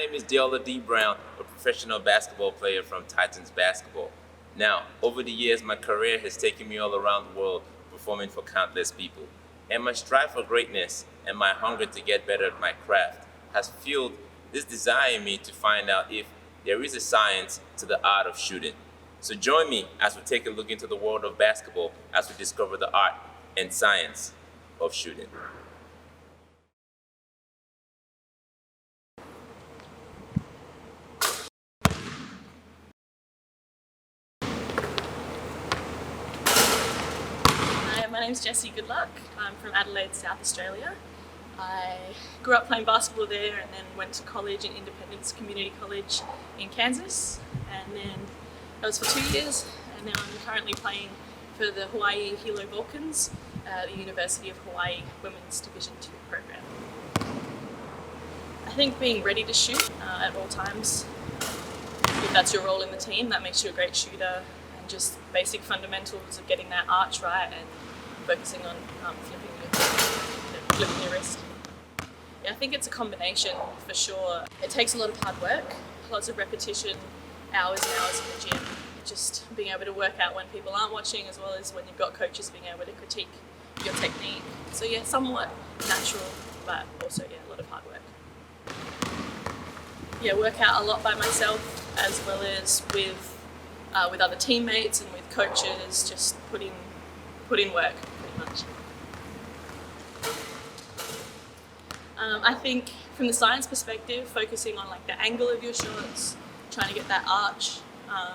name is Deola D. Brown, a professional basketball player from Titans Basketball. Now, over the years, my career has taken me all around the world, performing for countless people. And my strive for greatness and my hunger to get better at my craft has fueled this desire in me to find out if there is a science to the art of shooting. So join me as we take a look into the world of basketball as we discover the art and science of shooting. Hi, my name's Jessie Goodluck. I'm from Adelaide, South Australia. I grew up playing basketball there and then went to college in Independence Community College in Kansas, and then that was for 2 years, and now I'm currently playing for the Hawaii Hilo Vulcans at the University of Hawaii Women's Division II program. I think being ready to shoot at all times, if that's your role in the team, that makes you a great shooter, and just basic fundamentals of getting that arch right and focusing on flipping your wrist. Yeah, I think it's a combination for sure. It takes a lot of hard work, lots of repetition, hours and hours in the gym, just being able to work out when people aren't watching, as well as when you've got coaches being able to critique your technique. So yeah, somewhat natural, but also a lot of hard work. Yeah, work out a lot by myself, as well as with other teammates and with coaches. Just put in work, pretty much. I think from the science perspective, focusing on like the angle of your shots, trying to get that arch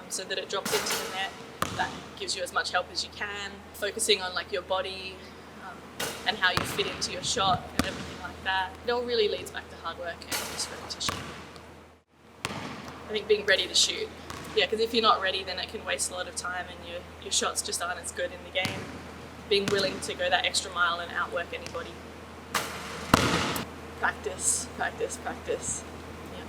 so that it drops into the net. That gives you as much help as you can. Focusing on like your body and how you fit into your shot and everything like that. It all really leads back to hard work and just repetition. I think being ready to shoot. Yeah, because if you're not ready, then it can waste a lot of time and your shots just aren't as good in the game. Being willing to go that extra mile and outwork anybody. Practice, practice, practice. Yeah.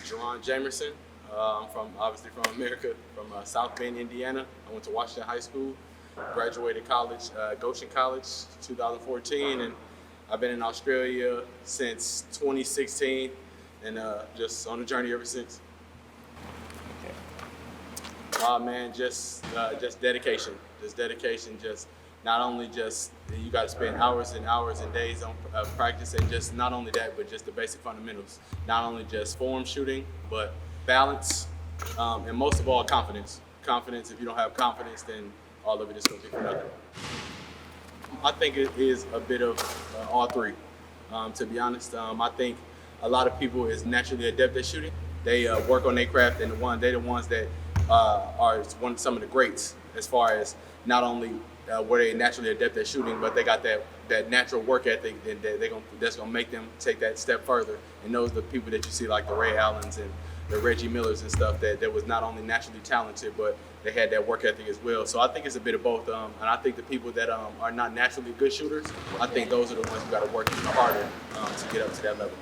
Jerron Jamerson. I'm obviously from America, from South Bend, Indiana. I went to Washington High School, graduated college, Goshen College, 2014, and I've been in Australia since 2016, and just on the journey ever since. Man, just dedication. Just dedication. Just not only just you got to spend hours and hours and days on practice, and just not only that, but just the basic fundamentals. Not only just form shooting, but balance, and most of all, confidence. Confidence. If you don't have confidence, then all of it is going to be for nothing. I think it is a bit of all three. To be honest, I think a lot of people is naturally adept at shooting. They work on their craft, and they're the ones that are some of the greats as far as not only were they naturally adept at shooting, but they got that natural work ethic that's gonna make them take that step further. And those are the people that you see, like the Ray Allens and the Reggie Millers and stuff, that was not only naturally talented, but they had that work ethic as well. So I think it's a bit of both. And I think the people that are not naturally good shooters, I think those are the ones who got to work even harder to get up to that level.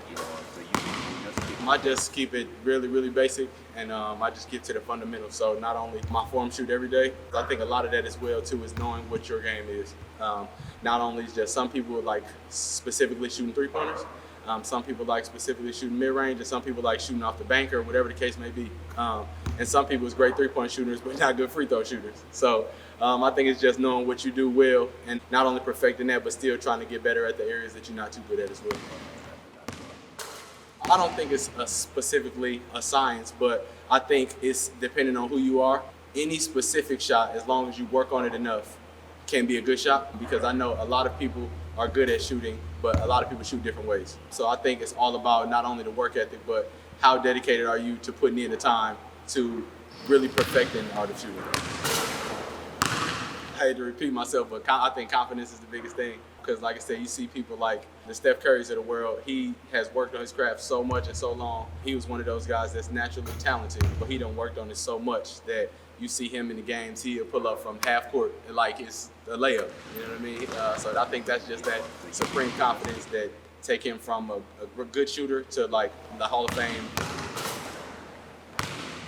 I just keep it really, really basic, and I just get to the fundamentals. So not only my form shoot every day, I think a lot of that as well too is knowing what your game is. Not only just some people like specifically shooting three-pointers, some people like specifically shooting mid-range, and some people like shooting off the bank or whatever the case may be. And some people is great three-point shooters, but not good free throw shooters. So I think it's just knowing what you do well, and not only perfecting that, but still trying to get better at the areas that you're not too good at as well. I don't think it's specifically a science, but I think it's depending on who you are. Any specific shot, as long as you work on it enough, can be a good shot, because I know a lot of people are good at shooting, but a lot of people shoot different ways. So I think it's all about not only the work ethic, but how dedicated are you to putting in the time to really perfecting the art of shooting. I hate to repeat myself, but I think confidence is the biggest thing. Because like I said, you see people like the Steph Currys of the world. He has worked on his craft so much and so long. He was one of those guys that's naturally talented, but he done worked on it so much that you see him in the games, he'll pull up from half court like it's a layup. You know what I mean? So I think that's just that supreme confidence that take him from a good shooter to like the Hall of Fame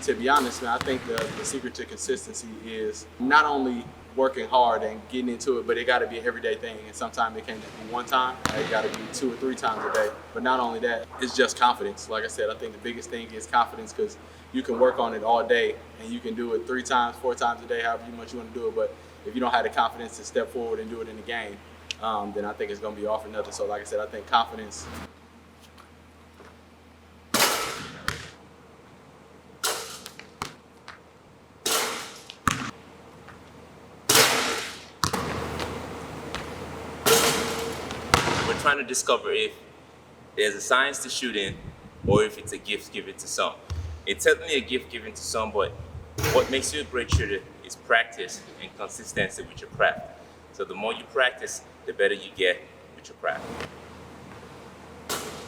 to be honest, man, I think the secret to consistency is not only working hard and getting into it, but it got to be an everyday thing. And sometimes it can't just be one time. It got to be 2 or 3 times a day. But not only that, it's just confidence. Like I said, I think the biggest thing is confidence, because you can work on it all day and you can do it 3 times, 4 times a day, however much you want to do it. But if you don't have the confidence to step forward and do it in the game, then I think it's going to be all for nothing. So like I said, I think confidence. We're trying to discover if there's a science to shooting or if it's a gift given to some. It's certainly a gift given to some, but what makes you a great shooter is practice and consistency with your craft. So the more you practice, the better you get with your craft.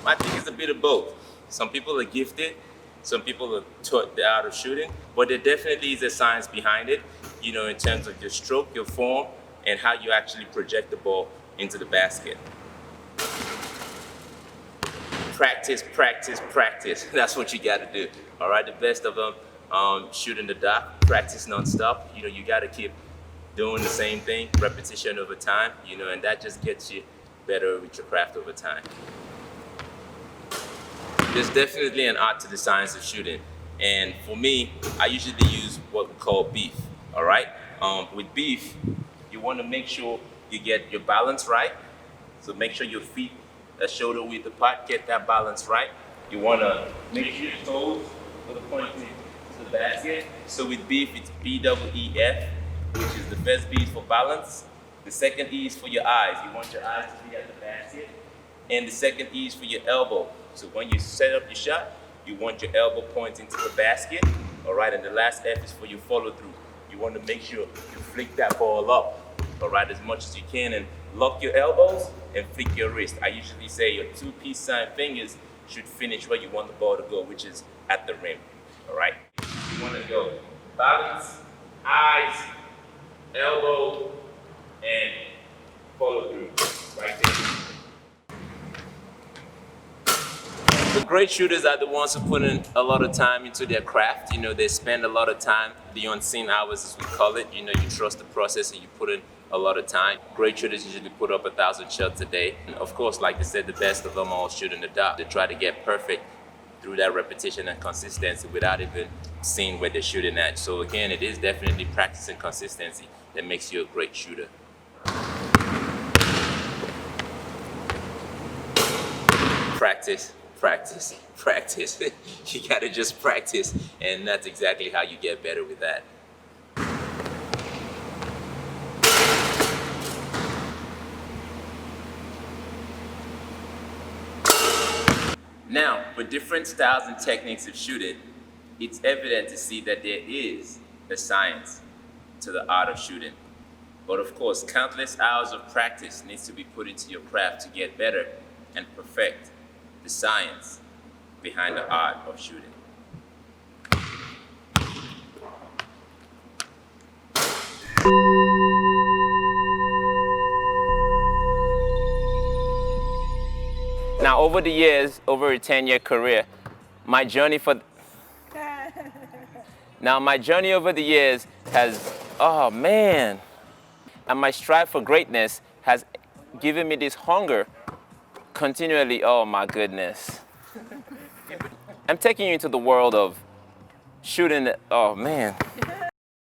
I think it's a bit of both. Some people are gifted, some people are taught the art of shooting, but there definitely is a science behind it, you know, in terms of your stroke, your form, and how you actually project the ball into the basket. Practice, practice, practice. That's what you got to do. All right, the best of them shoot in the dark, practice nonstop. You know, you got to keep doing the same thing, repetition over time, you know, and that just gets you better with your craft over time. There's definitely an art to the science of shooting. And for me, I usually use what we call beef, all right? With beef, you want to make sure you get your balance right. So make sure your feet are shoulder width apart, get that balance right. You want to make sure your toes are pointing to the basket. So with beef, it's B-E-E-F, which is the first B is for balance. The second E is for your eyes. You want your eyes to be at the basket. And the second E is for your elbow. So when you set up your shot, you want your elbow pointing to the basket. All right, and the last F is for your follow through. You want to make sure you flick that ball up, all right, as much as you can, and lock your elbows and flick your wrist. I usually say your 2 peace sign fingers should finish where you want the ball to go, which is at the rim, all right? You want to go balance, eyes, elbow, and follow through, right there. The great shooters are the ones who put in a lot of time into their craft. You know, they spend a lot of time, the unseen hours as we call it. You know, you trust the process and you put in a lot of time. Great shooters usually put up 1,000 shots a day. And of course, like I said, the best of them all shoot in the dark. They try to get perfect through that repetition and consistency without even seeing where they're shooting at. So again, it is definitely practice and consistency that makes you a great shooter. Practice, practice, practice. You gotta just practice, and that's exactly how you get better with that. Now, with different styles and techniques of shooting, it's evident to see that there is a science to the art of shooting. But of course, countless hours of practice needs to be put into your craft to get better and perfect the science behind the art of shooting. Now, over the years, over a 10-year career, my journey over the years has, oh man, and my strive for greatness has given me this hunger continually. Oh my goodness. I'm taking you into the world of shooting. Oh man.